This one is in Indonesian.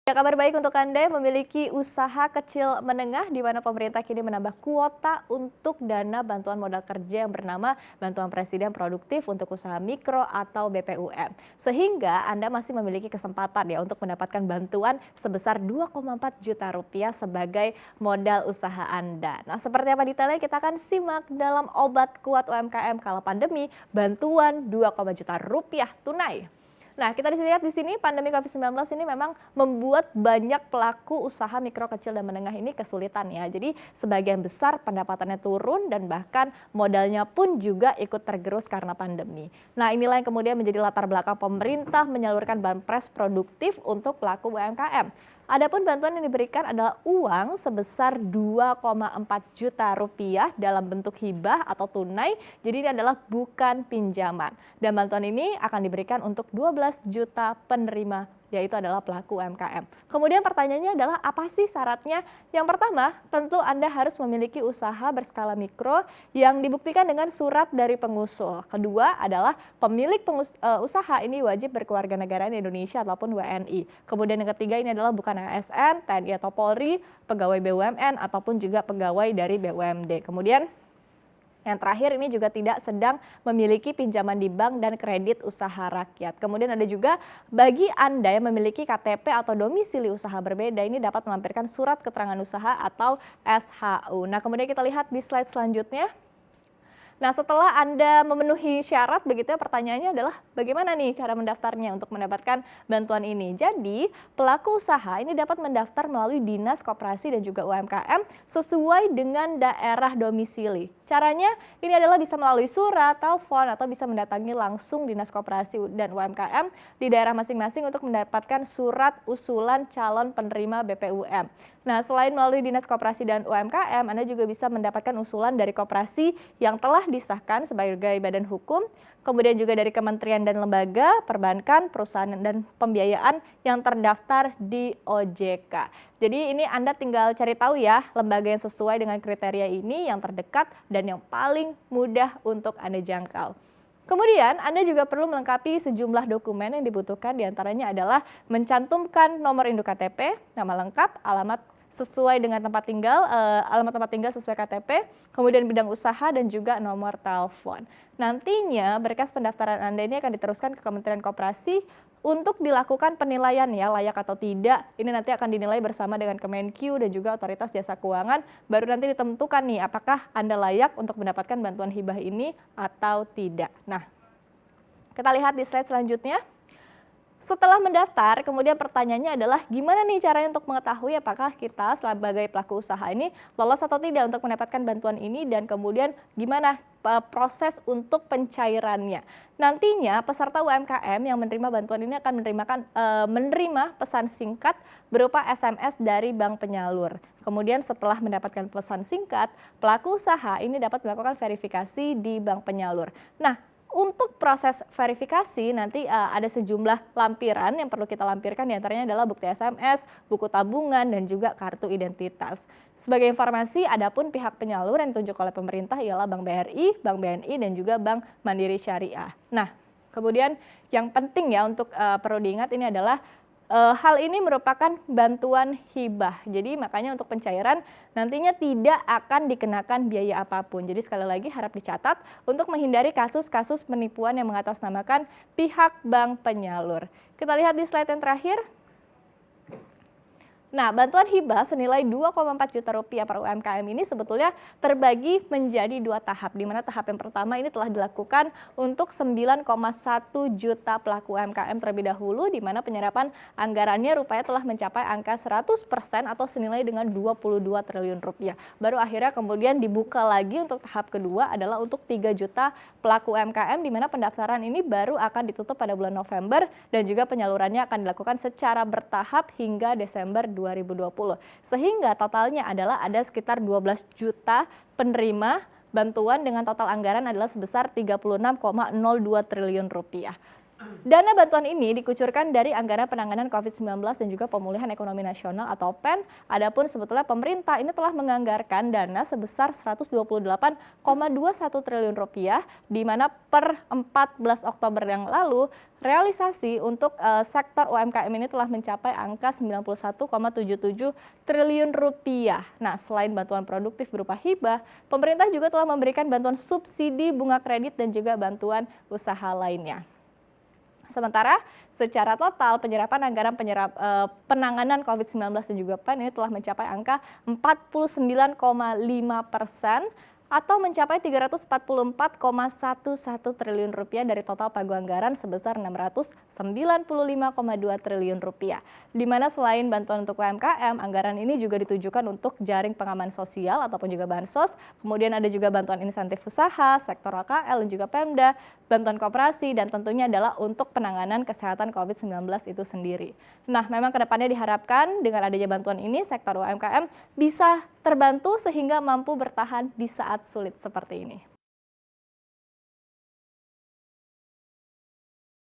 Ya, kabar baik untuk Anda yang memiliki usaha kecil menengah di mana pemerintah kini menambah kuota untuk dana bantuan modal kerja yang bernama Bantuan Presiden Produktif untuk Usaha Mikro atau BPUM. Sehingga Anda masih memiliki kesempatan ya untuk mendapatkan bantuan sebesar 2,4 juta rupiah sebagai modal usaha Anda. Nah, seperti apa detailnya kita akan simak dalam Obat Kuat UMKM Kala Pandemi, bantuan 2, juta rupiah tunai. Nah, kita lihat di sini pandemi COVID-19 ini memang membuat banyak pelaku usaha mikro, kecil, dan menengah ini kesulitan ya. Jadi sebagian besar pendapatannya turun dan bahkan modalnya pun juga ikut tergerus karena pandemi. Nah, inilah yang kemudian menjadi latar belakang pemerintah menyalurkan banpres produktif untuk pelaku UMKM. Adapun bantuan yang diberikan adalah uang sebesar 2,4 juta rupiah dalam bentuk hibah atau tunai, jadi ini adalah bukan pinjaman. Dan bantuan ini akan diberikan untuk 12 juta penerima, yaitu adalah pelaku UMKM. Kemudian pertanyaannya adalah apa sih syaratnya? Yang pertama, tentu Anda harus memiliki usaha berskala mikro yang dibuktikan dengan surat dari pengusul. Kedua adalah pemilik usaha ini wajib berkewarganegaraan Indonesia ataupun WNI. Kemudian yang ketiga ini adalah bukan ASN, TNI atau Polri, pegawai BUMN ataupun juga pegawai dari BUMD. Kemudian yang terakhir ini juga tidak sedang memiliki pinjaman di bank dan kredit usaha rakyat. Kemudian ada juga bagi Anda yang memiliki KTP atau domisili usaha berbeda, ini dapat melampirkan surat keterangan usaha atau SHU. Nah, kemudian kita lihat di slide selanjutnya. Nah, setelah Anda memenuhi syarat, begitu ya, pertanyaannya adalah bagaimana nih cara mendaftarnya untuk mendapatkan bantuan ini. Jadi, pelaku usaha ini dapat mendaftar melalui Dinas Koperasi dan juga UMKM sesuai dengan daerah domisili. Caranya ini adalah bisa melalui surat, telepon, atau bisa mendatangi langsung Dinas Koperasi dan UMKM di daerah masing-masing untuk mendapatkan surat usulan calon penerima BPUM. Nah, selain melalui Dinas Koperasi dan UMKM, Anda juga bisa mendapatkan usulan dari koperasi yang telah disahkan sebagai badan hukum, kemudian juga dari kementerian dan lembaga, perbankan, perusahaan dan pembiayaan yang terdaftar di OJK. Jadi ini Anda tinggal cari tahu ya lembaga yang sesuai dengan kriteria ini, yang terdekat dan yang paling mudah untuk Anda jangkau. Kemudian Anda juga perlu melengkapi sejumlah dokumen yang dibutuhkan, diantaranya adalah mencantumkan nomor induk KTP, nama lengkap, alamat sesuai dengan alamat tempat tinggal sesuai KTP, kemudian bidang usaha dan juga nomor telepon. Nantinya berkas pendaftaran Anda ini akan diteruskan ke Kementerian Koperasi untuk dilakukan penilaian ya layak atau tidak. Ini nanti akan dinilai bersama dengan Kemenkyu dan juga Otoritas Jasa Keuangan, baru nanti ditentukan nih apakah Anda layak untuk mendapatkan bantuan hibah ini atau tidak. Nah, kita lihat di slide selanjutnya. Setelah mendaftar, kemudian pertanyaannya adalah gimana nih caranya untuk mengetahui apakah kita sebagai pelaku usaha ini lolos atau tidak untuk mendapatkan bantuan ini, dan kemudian gimana proses untuk pencairannya. Nantinya peserta UMKM yang menerima bantuan ini akan menerima pesan singkat berupa SMS dari bank penyalur. Kemudian setelah mendapatkan pesan singkat, pelaku usaha ini dapat melakukan verifikasi di bank penyalur. Nah, untuk proses verifikasi nanti ada sejumlah lampiran yang perlu kita lampirkan, diantaranya adalah bukti SMS, buku tabungan, dan juga kartu identitas. Sebagai informasi, adapun pihak penyalur yang ditunjuk oleh pemerintah ialah Bank BRI, Bank BNI, dan juga Bank Mandiri Syariah. Nah, kemudian yang penting ya untuk perlu diingat ini adalah hal ini merupakan bantuan hibah. Jadi makanya untuk pencairan nantinya tidak akan dikenakan biaya apapun. Jadi sekali lagi harap dicatat untuk menghindari kasus-kasus penipuan yang mengatasnamakan pihak bank penyalur. Kita lihat di slide yang terakhir. Nah, bantuan hibah senilai 2,4 juta rupiah per UMKM ini sebetulnya terbagi menjadi 2 tahap, di mana tahap yang pertama ini telah dilakukan untuk 9,1 juta pelaku UMKM terlebih dahulu, di mana penyerapan anggarannya rupanya telah mencapai angka 100% atau senilai dengan 22 triliun rupiah. Baru akhirnya kemudian dibuka lagi untuk tahap kedua adalah untuk 3 juta pelaku UMKM, di mana pendaftaran ini baru akan ditutup pada bulan November dan juga penyalurannya akan dilakukan secara bertahap hingga Desember 2020. Sehingga totalnya adalah ada sekitar 12 juta penerima bantuan dengan total anggaran adalah sebesar 36,02 triliun rupiah. Dana bantuan ini dikucurkan dari anggaran penanganan COVID-19 dan juga pemulihan ekonomi nasional atau PEN. Adapun sebetulnya pemerintah ini telah menganggarkan dana sebesar 128,21 triliun rupiah, di mana per 14 Oktober yang lalu realisasi untuk sektor UMKM ini telah mencapai angka 91,77 triliun rupiah. Nah, selain bantuan produktif berupa hibah, pemerintah juga telah memberikan bantuan subsidi bunga kredit dan juga bantuan usaha lainnya. Sementara secara total penyerapan anggaran penanganan COVID-19 dan juga PEN ini telah mencapai angka 49,5% atau mencapai 344,11 triliun rupiah dari total pagu anggaran sebesar 695,2 triliun rupiah. Di mana selain bantuan untuk UMKM, anggaran ini juga ditujukan untuk jaring pengaman sosial ataupun juga bansos, kemudian ada juga bantuan insentif usaha, sektor AKL dan juga Pemda, bantuan koperasi, dan tentunya adalah untuk penanganan kesehatan COVID-19 itu sendiri. Nah, memang kedepannya diharapkan dengan adanya bantuan ini, sektor UMKM bisa terbantu sehingga mampu bertahan di saat sulit seperti ini.